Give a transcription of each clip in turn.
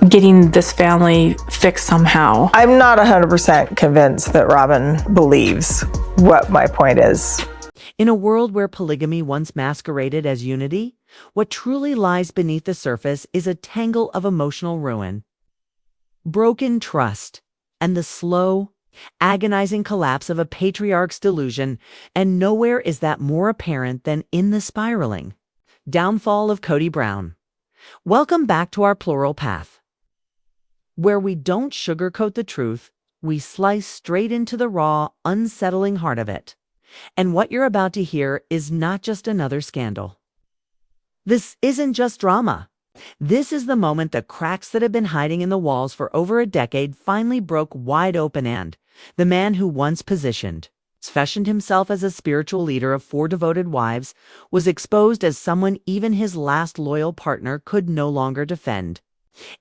getting this family fixed somehow. I'm not 100% convinced that Robyn believes what my point is. In a world where polygamy once masqueraded as unity, what truly lies beneath the surface is a tangle of emotional ruin, broken trust, and the slow, agonizing collapse of a patriarch's delusion, and nowhere is that more apparent than in the spiraling downfall of Kody Brown. Welcome back to Our Plural Path, where we don't sugarcoat the truth, we slice straight into the raw, unsettling heart of it. And what you're about to hear is not just another scandal. This isn't just drama. This is the moment the cracks that have been hiding in the walls for over a decade finally broke wide open, and the man who once fashioned himself as a spiritual leader of 4 devoted wives was exposed as someone even his last loyal partner could no longer defend.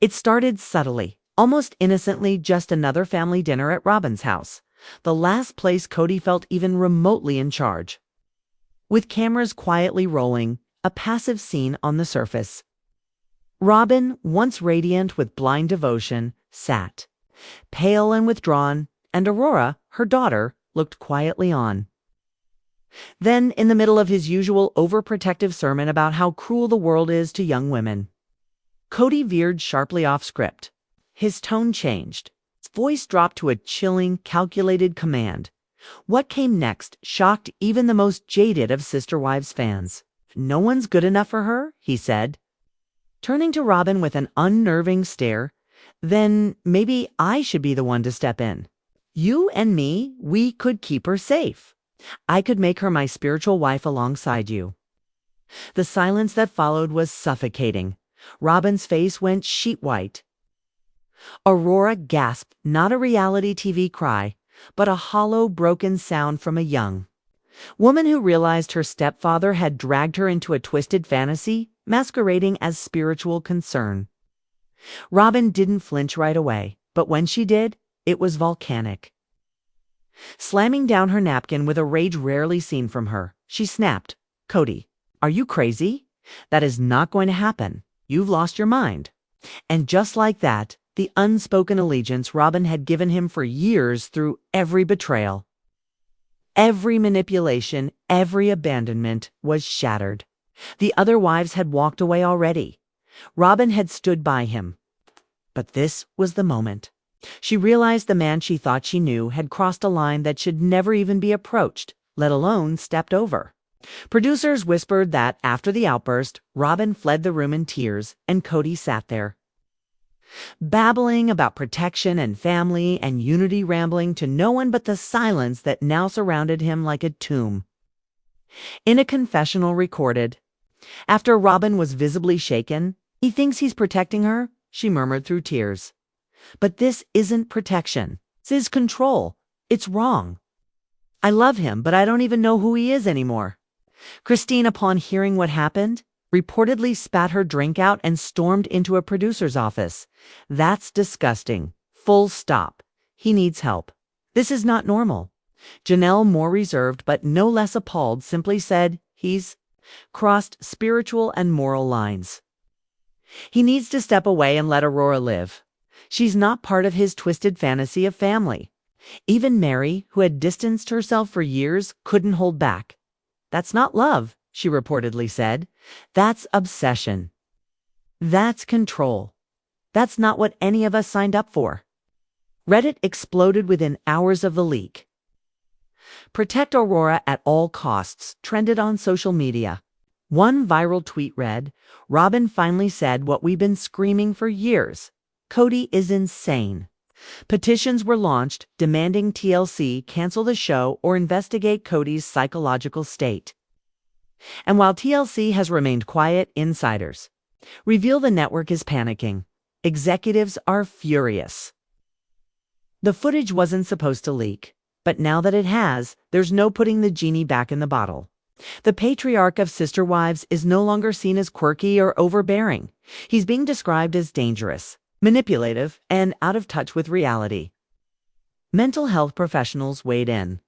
It started subtly, almost innocently, just another family dinner at Robyn's house, the last place Kody felt even remotely in charge. With cameras quietly rolling, a passive scene on the surface. Robyn, once radiant with blind devotion, sat, pale and withdrawn, and Aurora, her daughter, looked quietly on. Then, in the middle of his usual overprotective sermon about how cruel the world is to young women, Kody veered sharply off script. His tone changed. His voice dropped to a chilling, calculated command. What came next shocked even the most jaded of Sister Wives fans. "No one's good enough for her," he said, turning to Robyn with an unnerving stare. "Then maybe I should be the one to step in. You and me, we could keep her safe. I could make her my spiritual wife alongside you." The silence that followed was suffocating. Robyn's face went sheet white. Aurora gasped, not a reality TV cry, but a hollow, broken sound from a young woman who realized her stepfather had dragged her into a twisted fantasy, masquerading as spiritual concern. Robyn didn't flinch right away, but when she did, it was volcanic. Slamming down her napkin with a rage rarely seen from her, she snapped, "Kody, are you crazy? That is not going to happen. You've lost your mind." And just like that, the unspoken allegiance Robyn had given him for years through every betrayal, every manipulation, every abandonment was shattered. The other wives had walked away already. Robyn had stood by him. But this was the moment. She realized the man she thought she knew had crossed a line that should never even be approached, let alone stepped over. Producers whispered that after the outburst, Robyn fled the room in tears, and Kody sat there, babbling about protection and family and unity, rambling to no one but the silence that now surrounded him like a tomb. In a confessional recorded, after Robyn was visibly shaken, "He thinks he's protecting her," she murmured through tears. "But this isn't protection. This is control. It's wrong. I love him, but I don't even know who he is anymore." Christine, upon hearing what happened, reportedly spat her drink out and stormed into a producer's office. "That's disgusting. Full stop. He needs help. This is not normal." Janelle, more reserved but no less appalled, simply said, "He's crossed spiritual and moral lines. He needs to step away and let Aurora live. She's not part of his twisted fantasy of family." Even Mary, who had distanced herself for years, couldn't hold back. "That's not love," she reportedly said. "That's obsession. That's control. That's not what any of us signed up for." Reddit exploded within hours of the leak. "Protect Aurora at all costs" trended on social media. One viral tweet read, "Robyn finally said what we've been screaming for years. Kody is insane." Petitions were launched demanding TLC cancel the show or investigate Kody's psychological state. And while TLC has remained quiet, insiders reveal the network is panicking. Executives are furious. The footage wasn't supposed to leak, but now that it has, there's no putting the genie back in the bottle. The patriarch of Sister Wives is no longer seen as quirky or overbearing. He's being described as dangerous, manipulative, and out of touch with reality. Mental health professionals weighed in.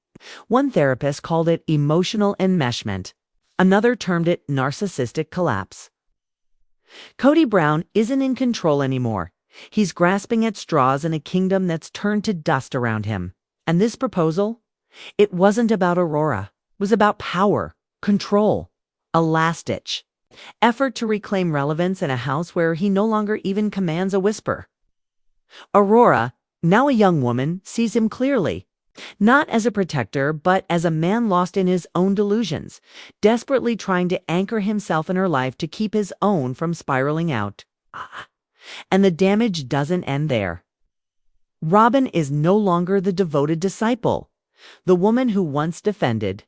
One therapist called it emotional enmeshment. Another termed it narcissistic collapse. Kody Brown isn't in control anymore. He's grasping at straws in a kingdom that's turned to dust around him. And this proposal? It wasn't about Aurora. It was about power, control, a last-ditch effort to reclaim relevance in a house where he no longer even commands a whisper. Aurora, now a young woman, sees him clearly. Not as a protector, but as a man lost in his own delusions, desperately trying to anchor himself in her life to keep his own from spiraling out. And the damage doesn't end there. Robyn is no longer the devoted disciple. The woman who once defended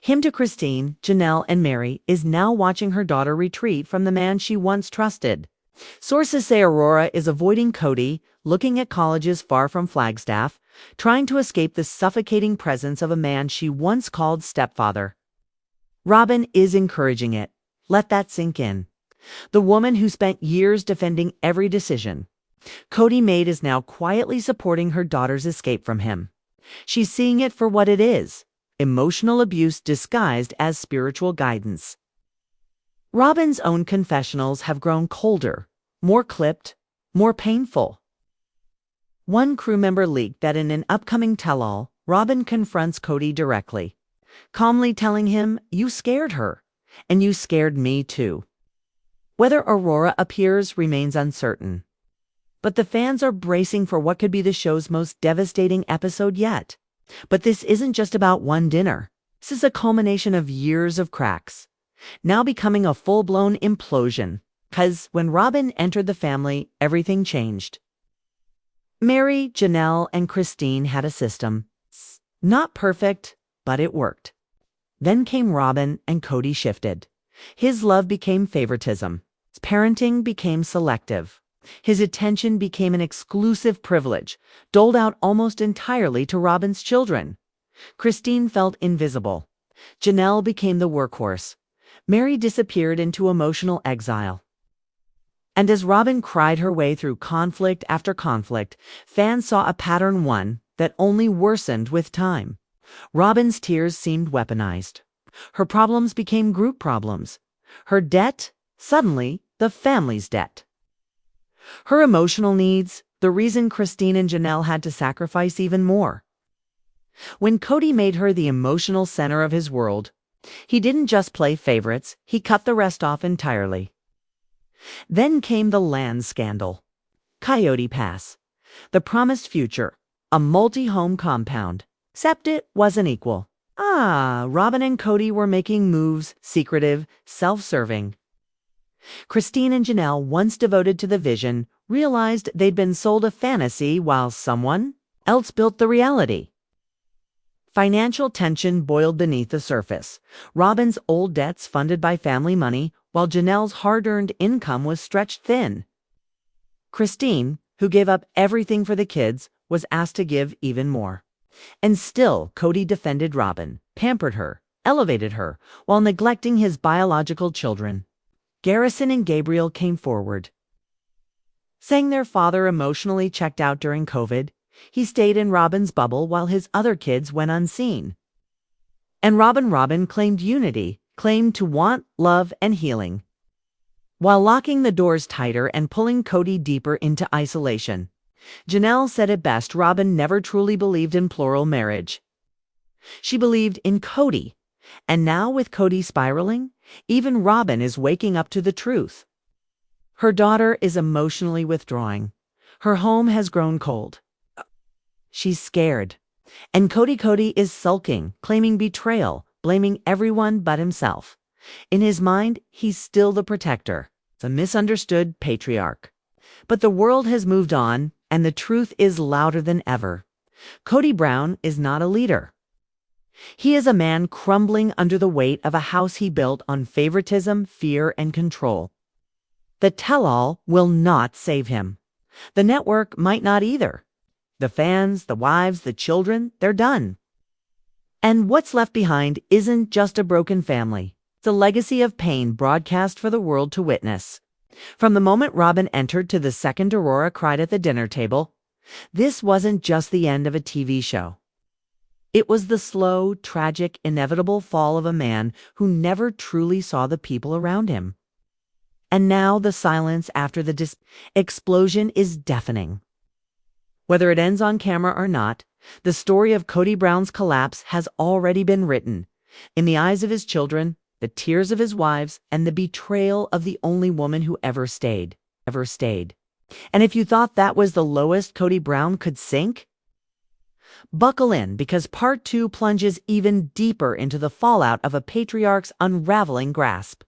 him to Christine, Janelle, and Mary is now watching her daughter retreat from the man she once trusted. Sources say Aurora is avoiding Kody, looking at colleges far from Flagstaff, trying to escape the suffocating presence of a man she once called stepfather. Robyn is encouraging it. Let that sink in. The woman who spent years defending every decision Kody made is now quietly supporting her daughter's escape from him. She's seeing it for what it is, emotional abuse disguised as spiritual guidance. Robyn's own confessionals have grown colder, more clipped, more painful. One crew member leaked that in an upcoming tell-all, Robyn confronts Kody directly, calmly telling him, "You scared her, and you scared me too." Whether Aurora appears remains uncertain. But the fans are bracing for what could be the show's most devastating episode yet. But this isn't just about one dinner. This is a culmination of years of cracks, now becoming a full-blown implosion. Because when Robyn entered the family, everything changed. Mary, Janelle, and Christine had a system. Not perfect, but it worked. Then came Robyn, and Kody shifted. His love became favoritism. His parenting became selective. His attention became an exclusive privilege, doled out almost entirely to Robyn's children. Christine felt invisible. Janelle became the workhorse. Mary disappeared into emotional exile. And as Robyn cried her way through conflict after conflict, fans saw a pattern, one that only worsened with time. Robyn's tears seemed weaponized. Her problems became group problems. Her debt, suddenly, the family's debt. Her emotional needs, the reason Christine and Janelle had to sacrifice even more. When Kody made her the emotional center of his world, he didn't just play favorites, he cut the rest off entirely. Then came the land scandal. Coyote Pass. The promised future, a multi-home compound. Except it wasn't equal. Robyn and Kody were making moves, secretive, self-serving. Christine and Janelle, once devoted to the vision, realized they'd been sold a fantasy while someone else built the reality. Financial tension boiled beneath the surface. Robyn's old debts funded by family money, while Janelle's hard-earned income was stretched thin. Christine, who gave up everything for the kids, was asked to give even more. And still, Kody defended Robyn, pampered her, elevated her, while neglecting his biological children. Garrison and Gabriel came forward, saying their father emotionally checked out during COVID. He stayed in Robyn's bubble while his other kids went unseen. And Robyn claimed unity, claimed to want love and healing, while locking the doors tighter and pulling Kody deeper into isolation. Janelle said it best: Robyn never truly believed in plural marriage. She believed in Kody. And now with Kody spiraling, even Robyn is waking up to the truth. Her daughter is emotionally withdrawing. Her home has grown cold. She's scared. And Kody is sulking, claiming betrayal, blaming everyone but himself. In his mind, he's still the protector, the misunderstood patriarch. But the world has moved on, and the truth is louder than ever. Kody Brown is not a leader. He is a man crumbling under the weight of a house he built on favoritism, fear, and control. The tell-all will not save him. The network might not either. The fans, the wives, the children, they're done. And what's left behind isn't just a broken family. It's a legacy of pain broadcast for the world to witness. From the moment Robyn entered to the second Aurora cried at the dinner table, this wasn't just the end of a TV show. It was the slow, tragic, inevitable fall of a man who never truly saw the people around him. And now the silence after the explosion is deafening. Whether it ends on camera or not, the story of Kody Brown's collapse has already been written. In the eyes of his children, the tears of his wives, and the betrayal of the only woman who ever stayed. And if you thought that was the lowest Kody Brown could sink, buckle in, because part 2 plunges even deeper into the fallout of a patriarch's unraveling grasp.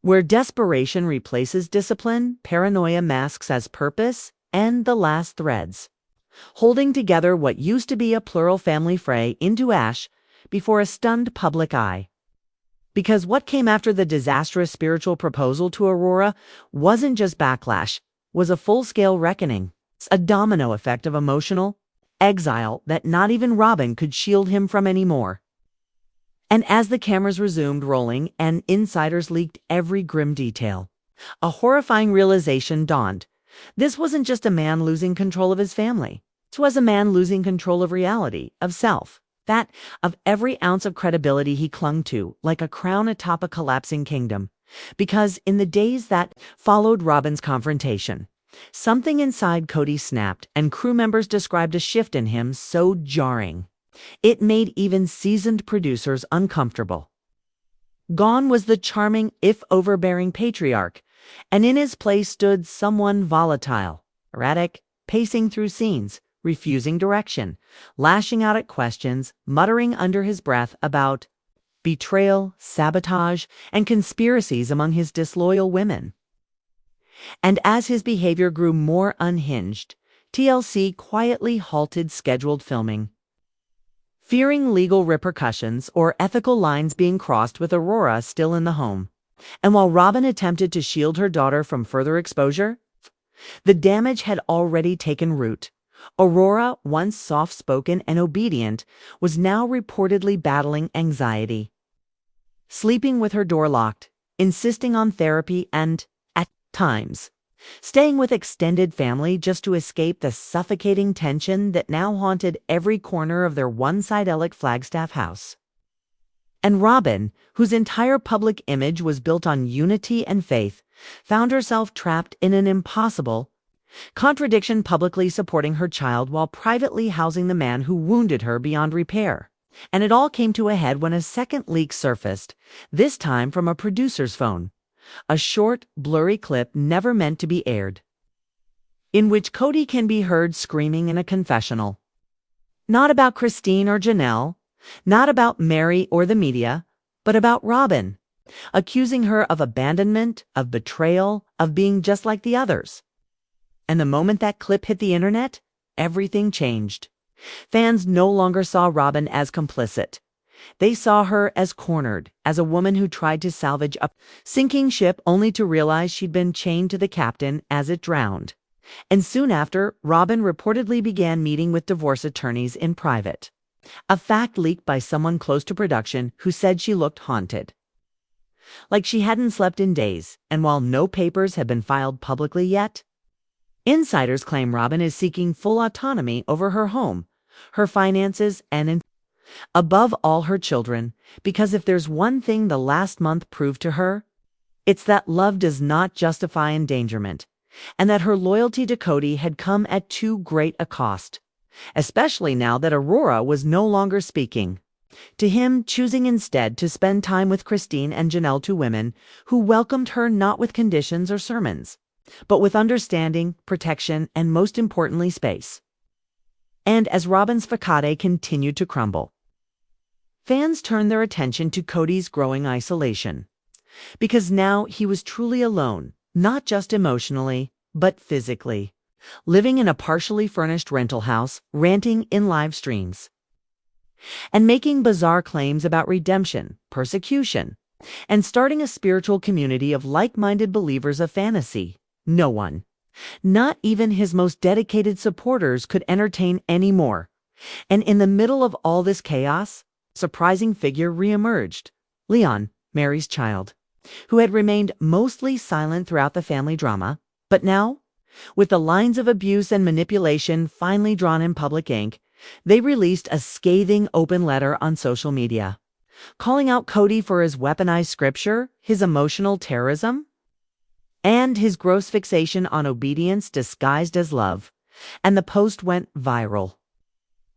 Where desperation replaces discipline, paranoia masks as purpose, and the last threads, holding together what used to be a plural family fray into ash before a stunned public eye. Because what came after the disastrous spiritual proposal to Aurora wasn't just backlash, was a full-scale reckoning, a domino effect of emotional exile that not even Robyn could shield him from anymore. And as the cameras resumed rolling and insiders leaked every grim detail, a horrifying realization dawned. This wasn't just a man losing control of his family. This was a man losing control of reality, of self, that of every ounce of credibility he clung to, like a crown atop a collapsing kingdom. Because in the days that followed Robyn's confrontation, something inside Kody snapped, and crew members described a shift in him so jarring it made even seasoned producers uncomfortable. Gone was the charming, if overbearing patriarch, and in his place stood someone volatile, erratic, pacing through scenes, refusing direction, lashing out at questions, muttering under his breath about betrayal, sabotage, and conspiracies among his disloyal women. And as his behavior grew more unhinged, TLC quietly halted scheduled filming, fearing legal repercussions or ethical lines being crossed with Aurora still in the home. And while Robyn attempted to shield her daughter from further exposure, the damage had already taken root. Aurora, once soft-spoken and obedient, was now reportedly battling anxiety, sleeping with her door locked, insisting on therapy, and, at times, staying with extended family just to escape the suffocating tension that now haunted every corner of their one-sidelic Flagstaff house. And Robyn, whose entire public image was built on unity and faith, found herself trapped in an impossible contradiction, publicly supporting her child while privately housing the man who wounded her beyond repair. And it all came to a head when a second leak surfaced, this time from a producer's phone. A short, blurry clip never meant to be aired, in which Kody can be heard screaming in a confessional. Not about Christine or Janelle, not about Mary or the media, but about Robyn, accusing her of abandonment, of betrayal, of being just like the others. And the moment that clip hit the internet, everything changed. Fans no longer saw Robyn as complicit. They saw her as cornered, as a woman who tried to salvage a sinking ship only to realize she'd been chained to the captain as it drowned. And soon after, Robyn reportedly began meeting with divorce attorneys in private, a fact leaked by someone close to production who said she looked haunted, like she hadn't slept in days. And while no papers have been filed publicly yet, insiders claim Robyn is seeking full autonomy over her home, her finances, and above all, her children, because if there's one thing the last month proved to her, it's that love does not justify endangerment, and that her loyalty to Kody had come at too great a cost, especially now that Aurora was no longer speaking to him, choosing instead to spend time with Christine and Janelle, two women who welcomed her not with conditions or sermons, but with understanding, protection, and most importantly, space. And as Robyn's facade continued to crumble, fans turned their attention to Kody's growing isolation, because now he was truly alone, not just emotionally, but physically, living in a partially furnished rental house, ranting in live streams, and making bizarre claims about redemption, persecution, and starting a spiritual community of like-minded believers of fantasy. No one, not even his most dedicated supporters, could entertain anymore. And in the middle of all this chaos, a surprising figure reemerged: Leon, Mary's child, who had remained mostly silent throughout the family drama, but now, with the lines of abuse and manipulation finally drawn in public ink, they released a scathing open letter on social media, calling out Kody for his weaponized scripture, his emotional terrorism, and his gross fixation on obedience disguised as love, and the post went viral,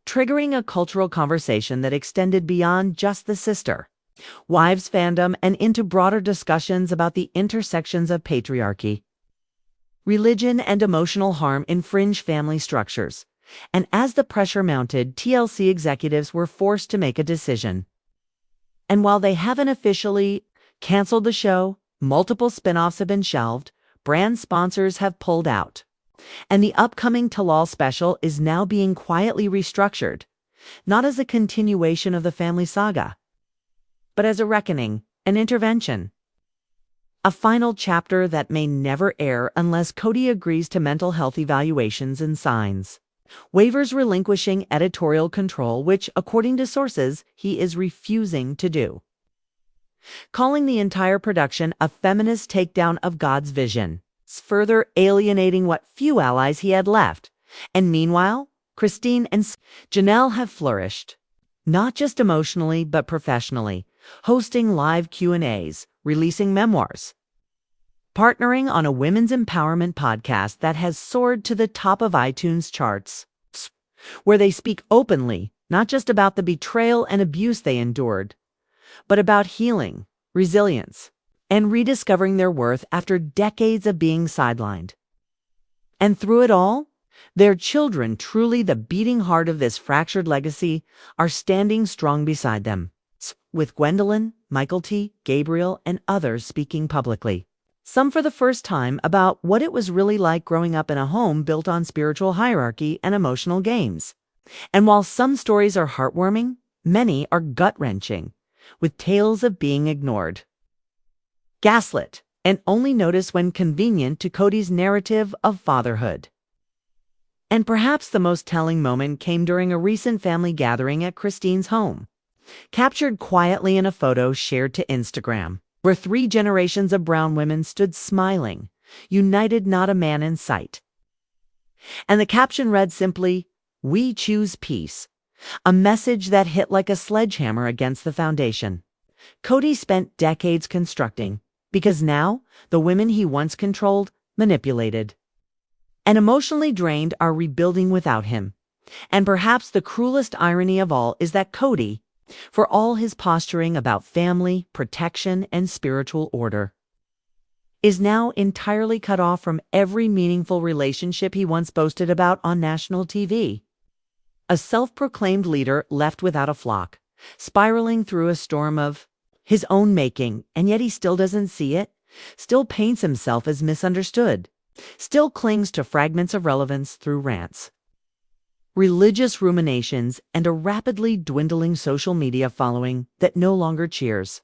triggering a cultural conversation that extended beyond just the sister, wives fandom, and into broader discussions about the intersections of patriarchy, religion, and emotional harm in fringe family structures. And as the pressure mounted, TLC executives were forced to make a decision. And while they haven't officially canceled the show, multiple spin-offs have been shelved, brand sponsors have pulled out, and the upcoming Talal special is now being quietly restructured, not as a continuation of the family saga, but as a reckoning, an intervention. A final chapter that may never air unless Kody agrees to mental health evaluations and signs waivers, relinquishing editorial control, which, according to sources, he is refusing to do, calling the entire production a feminist takedown of God's vision, further alienating what few allies he had left. And meanwhile, Christine and Janelle have flourished, not just emotionally but professionally, hosting live Q&As, releasing memoirs, partnering on a women's empowerment podcast that has soared to the top of iTunes charts, where they speak openly, not just about the betrayal and abuse they endured, but about healing, resilience, and rediscovering their worth after decades of being sidelined. And through it all, their children, truly the beating heart of this fractured legacy, are standing strong beside them, with Gwendolyn, Michael T., Gabriel, and others speaking publicly, some for the first time, about what it was really like growing up in a home built on spiritual hierarchy and emotional games. And while some stories are heartwarming, many are gut-wrenching, with tales of being ignored, gaslit, and only noticed when convenient to Kody's narrative of fatherhood. And perhaps the most telling moment came during a recent family gathering at Christine's home, captured quietly in a photo shared to Instagram, where 3 generations of brown women stood smiling, united, not a man in sight. And the caption read simply, "We choose peace," a message that hit like a sledgehammer against the foundation Kody spent decades constructing, because now the women he once controlled, manipulated, and emotionally drained are rebuilding without him. And perhaps the cruelest irony of all is that Kody, for all his posturing about family, protection, and spiritual order, is now entirely cut off from every meaningful relationship he once boasted about on national TV. A self-proclaimed leader left without a flock, spiraling through a storm of his own making, and yet he still doesn't see it, still paints himself as misunderstood, still clings to fragments of relevance through rants, religious ruminations, and a rapidly dwindling social media following that no longer cheers,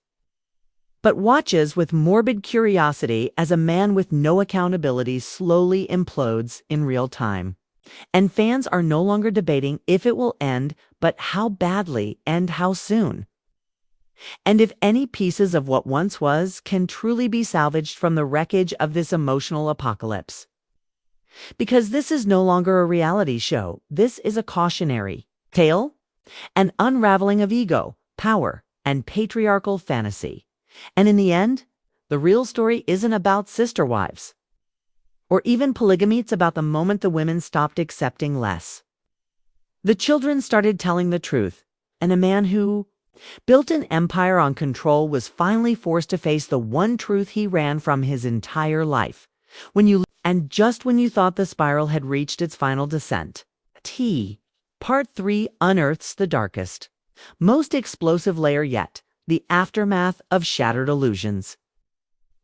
but watches with morbid curiosity as a man with no accountability slowly implodes in real time. And fans are no longer debating if it will end, but how badly and how soon. And if any pieces of what once was can truly be salvaged from the wreckage of this emotional apocalypse. Because this is no longer a reality show. This is a cautionary tale, an unraveling of ego, power, and patriarchal fantasy. And in the end, the real story isn't about sister wives or even polygamy. It's about the moment the women stopped accepting less. The children started telling the truth, and a man who built an empire on control was finally forced to face the one truth he ran from his entire life. And just when you thought the spiral had reached its final descent, Part 3 unearths the darkest, most explosive layer yet, the aftermath of shattered illusions.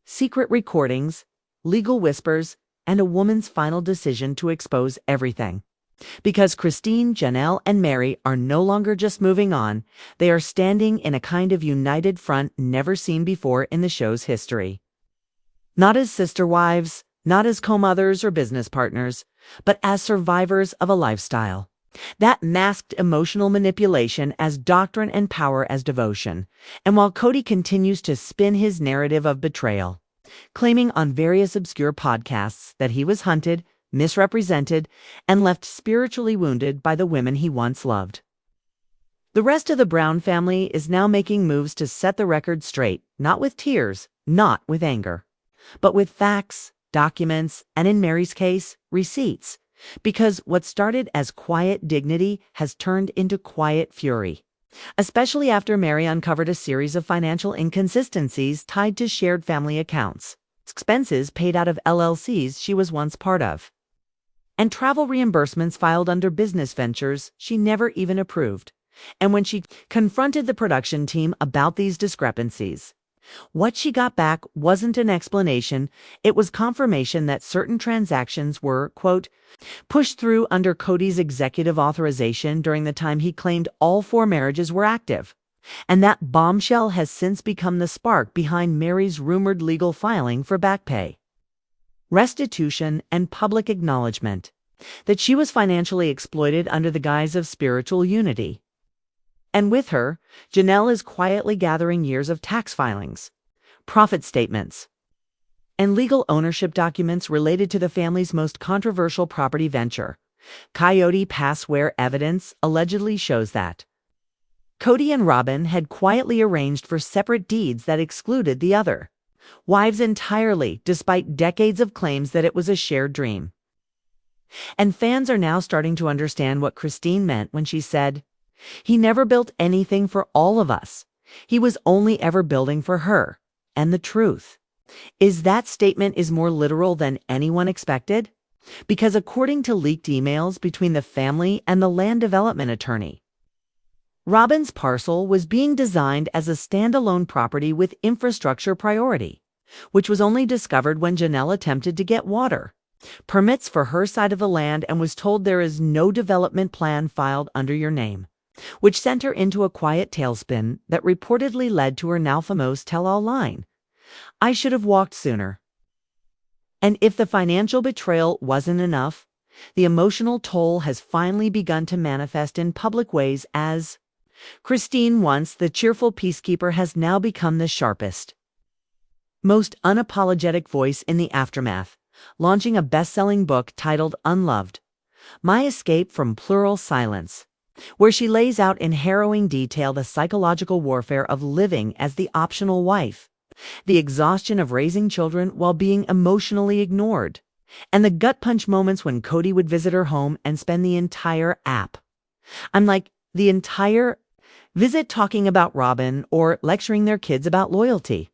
Secret recordings, legal whispers, and a woman's final decision to expose everything. Because Christine, Janelle, and Mary are no longer just moving on, they are standing in a kind of united front never seen before in the show's history. Not as sister wives, not as co-mothers or business partners, but as survivors of a lifestyle that masked emotional manipulation as doctrine and power as devotion. And while Kody continues to spin his narrative of betrayal, claiming on various obscure podcasts that he was hunted, misrepresented, and left spiritually wounded by the women he once loved, the rest of the Brown family is now making moves to set the record straight, not with tears, not with anger, but with facts, documents, and in Mary's case, receipts. Because what started as quiet dignity has turned into quiet fury. Especially after Mary uncovered a series of financial inconsistencies tied to shared family accounts, expenses paid out of LLCs she was once part of, and travel reimbursements filed under business ventures she never even approved. And when she confronted the production team about these discrepancies, what she got back wasn't an explanation, it was confirmation that certain transactions were, quote, pushed through under Kody's executive authorization during the time he claimed all 4 marriages were active. And that bombshell has since become the spark behind Mary's rumored legal filing for back pay, restitution, and public acknowledgement that she was financially exploited under the guise of spiritual unity. And with her, Janelle is quietly gathering years of tax filings, profit statements, and legal ownership documents related to the family's most controversial property venture, Coyote Pass, where evidence allegedly shows that Kody and Robyn had quietly arranged for separate deeds that excluded the other wives entirely, despite decades of claims that it was a shared dream. And fans are now starting to understand what Christine meant when she said, "He never built anything for all of us. He was only ever building for her." And the truth is that statement is more literal than anyone expected, because according to leaked emails between the family and the land development attorney, Robyn's parcel was being designed as a standalone property with infrastructure priority, which was only discovered when Janelle attempted to get water permits for her side of the land and was told there is no development plan filed under your name, which sent her into a quiet tailspin that reportedly led to her now famous tell-all line, "I should have walked sooner." And if the financial betrayal wasn't enough, the emotional toll has finally begun to manifest in public ways as Christine, once the cheerful peacekeeper, has now become the sharpest, most unapologetic voice in the aftermath, launching a best-selling book titled Unloved: My Escape from Plural Silence, where she lays out in harrowing detail the psychological warfare of living as the optional wife, the exhaustion of raising children while being emotionally ignored, and the gut-punch moments when Kody would visit her home and spend the entire the entire visit talking about Robyn or lecturing their kids about loyalty.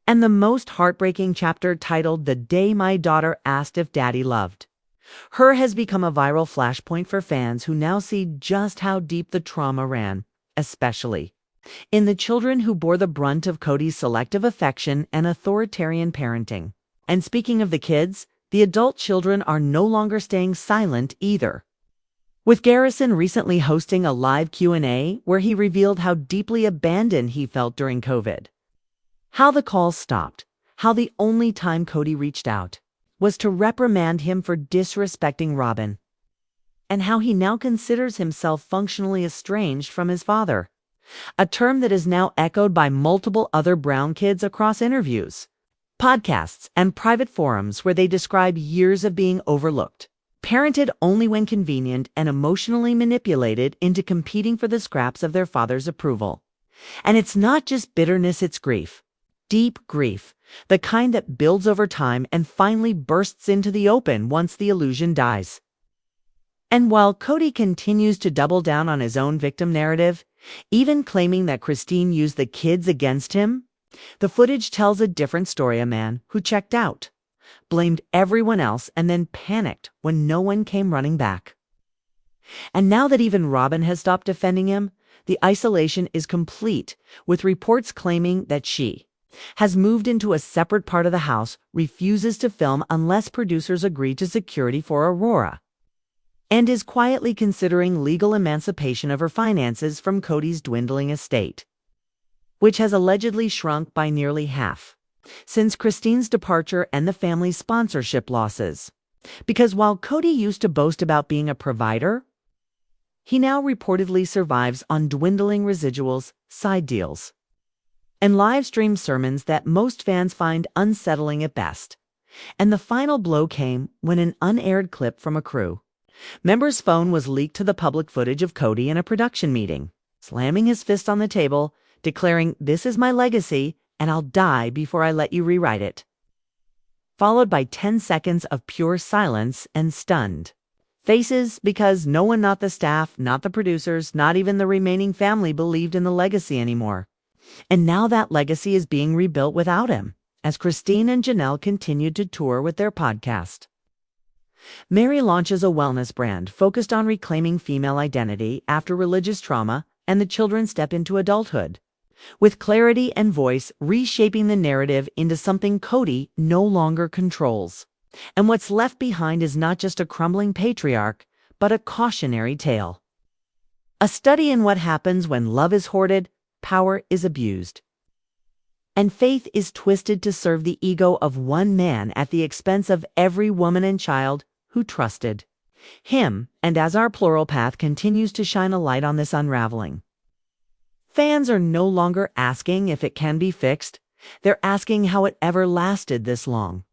And the most heartbreaking chapter, titled The Day My Daughter Asked If Daddy Loved Her, has become a viral flashpoint for fans who now see just how deep the trauma ran, especially in the children who bore the brunt of Kody's selective affection and authoritarian parenting. And speaking of the kids, the adult children are no longer staying silent either, with Garrison recently hosting a live Q&A where he revealed how deeply abandoned he felt during COVID. How the calls stopped, how the only time Kody reached out was to reprimand him for disrespecting Robyn, and how he now considers himself functionally estranged from his father, a term that is now echoed by multiple other Brown kids across interviews, podcasts, and private forums where they describe years of being overlooked, parented only when convenient, and emotionally manipulated into competing for the scraps of their father's approval. And it's not just bitterness, it's grief. Deep grief, the kind that builds over time and finally bursts into the open once the illusion dies. And while Kody continues to double down on his own victim narrative, even claiming that Christine used the kids against him, the footage tells a different story: a man who checked out, blamed everyone else, and then panicked when no one came running back. And now that even Robyn has stopped defending him, the isolation is complete, with reports claiming that she has moved into a separate part of the house, refuses to film unless producers agree to security for Aurora, and is quietly considering legal emancipation of her finances from Kody's dwindling estate, which has allegedly shrunk by nearly half since Christine's departure and the family's sponsorship losses. Because while Kody used to boast about being a provider, he now reportedly survives on dwindling residuals, side deals, and live-stream sermons that most fans find unsettling at best. And the final blow came when an unaired clip from a crew member's phone was leaked to the public, footage of Kody in a production meeting, slamming his fist on the table, declaring, "This is my legacy, and I'll die before I let you rewrite it." followed by 10 seconds of pure silence and stunned faces because no one, not the staff, not the producers, not even the remaining family, believed in the legacy anymore. And now that legacy is being rebuilt without him, as Christine and Janelle continued to tour with their podcast. Mary launches a wellness brand focused on reclaiming female identity after religious trauma, and the children step into adulthood, with clarity and voice reshaping the narrative into something Kody no longer controls. And what's left behind is not just a crumbling patriarch, but a cautionary tale. A study in what happens when love is hoarded, power is abused, and faith is twisted to serve the ego of one man at the expense of every woman and child who trusted him. And as Our Plural Path continues to shine a light on this unraveling, fans are no longer asking if it can be fixed. They're asking how it ever lasted this long.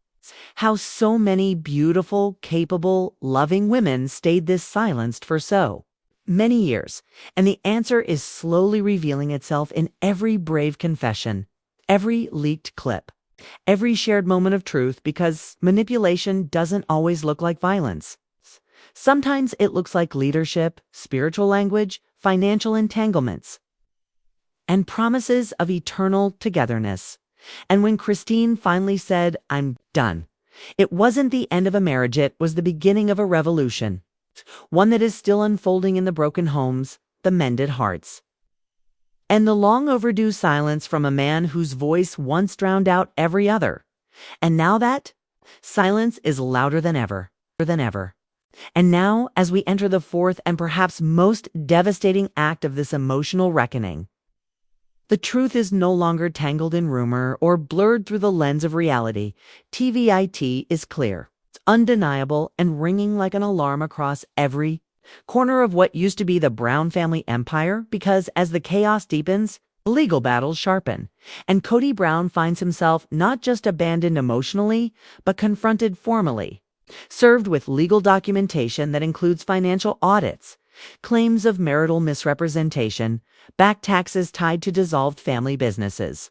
How so many beautiful, capable, loving women stayed this silenced for so many years. And the answer is slowly revealing itself in every brave confession, every leaked clip, every shared moment of truth, because manipulation doesn't always look like violence. Sometimes it looks like leadership, spiritual language, financial entanglements, and promises of eternal togetherness. And when Christine finally said, "I'm done," it wasn't the end of a marriage, it was the beginning of a revolution. One that is still unfolding in the broken homes, the mended hearts, and the long overdue silence from a man whose voice once drowned out every other. And now that silence is louder than ever. And now, as we enter the fourth and perhaps most devastating act of this emotional reckoning, the truth is no longer tangled in rumor or blurred through the lens of reality. TVIT is clear, it's undeniable, and ringing like an alarm across every corner of what used to be the Brown family empire, because as the chaos deepens, legal battles sharpen, and Kody Brown finds himself not just abandoned emotionally, but confronted formally, served with legal documentation that includes financial audits, claims of marital misrepresentation, back taxes tied to dissolved family businesses,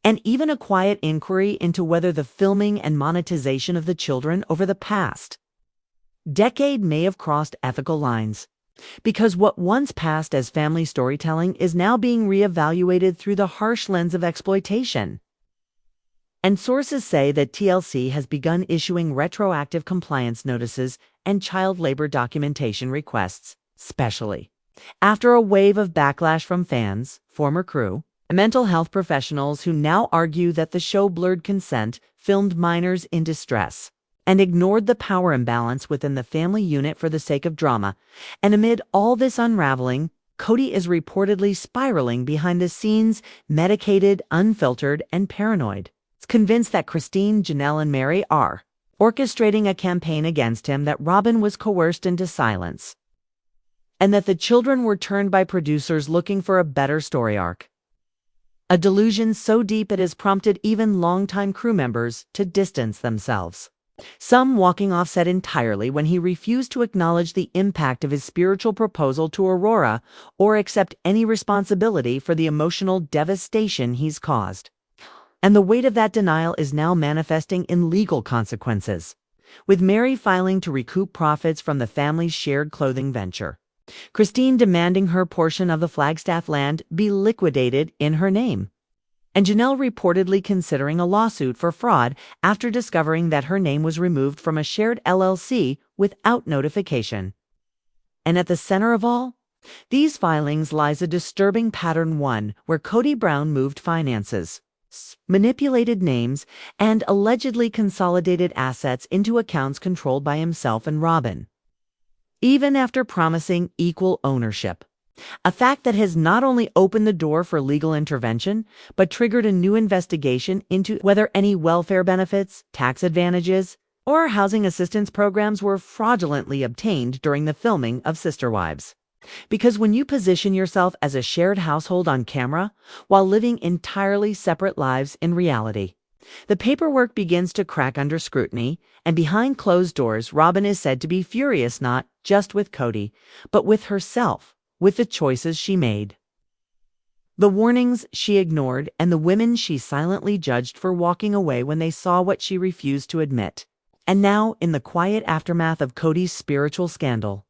and even a quiet inquiry into whether the filming and monetization of the children over the past decade may have crossed ethical lines, because what once passed as family storytelling is now being reevaluated through the harsh lens of exploitation. And sources say that TLC has begun issuing retroactive compliance notices and child labor documentation requests, especially after a wave of backlash from fans, former crew, and mental health professionals who now argue that the show blurred consent, filmed minors in distress, and ignored the power imbalance within the family unit for the sake of drama. And amid all this unraveling, Kody is reportedly spiraling behind the scenes, medicated, unfiltered, and paranoid. It's convinced that Christine, Janelle, and Mary are orchestrating a campaign against him, that Robyn was coerced into silence, and that the children were turned by producers looking for a better story arc. A delusion so deep it has prompted even longtime crew members to distance themselves, some walking off set entirely when he refused to acknowledge the impact of his spiritual proposal to Aurora or accept any responsibility for the emotional devastation he's caused. And the weight of that denial is now manifesting in legal consequences, with Mary filing to recoup profits from the family's shared clothing venture, Christine demanding her portion of the Flagstaff land be liquidated in her name, and Janelle reportedly considering a lawsuit for fraud after discovering that her name was removed from a shared LLC without notification. And at the center of all these filings lies a disturbing pattern, one where Kody Brown moved finances, manipulated names, and allegedly consolidated assets into accounts controlled by himself and Robyn, even after promising equal ownership. A fact that has not only opened the door for legal intervention, but triggered a new investigation into whether any welfare benefits, tax advantages, or housing assistance programs were fraudulently obtained during the filming of Sister Wives. Because when you position yourself as a shared household on camera while living entirely separate lives in reality, the paperwork begins to crack under scrutiny, and behind closed doors, Robyn is said to be furious not just with Kody, but with herself, with the choices she made. The warnings she ignored and the women she silently judged for walking away when they saw what she refused to admit. And now, in the quiet aftermath of Kody's spiritual scandal,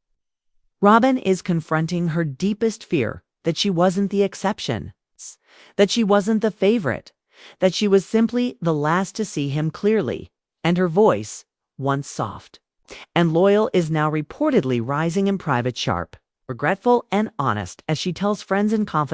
Robyn is confronting her deepest fear that she wasn't the exception, that she wasn't the favorite, that she was simply the last to see him clearly, and her voice, once soft and loyal, is now reportedly rising in private sharp, regretful, and honest as she tells friends in confidence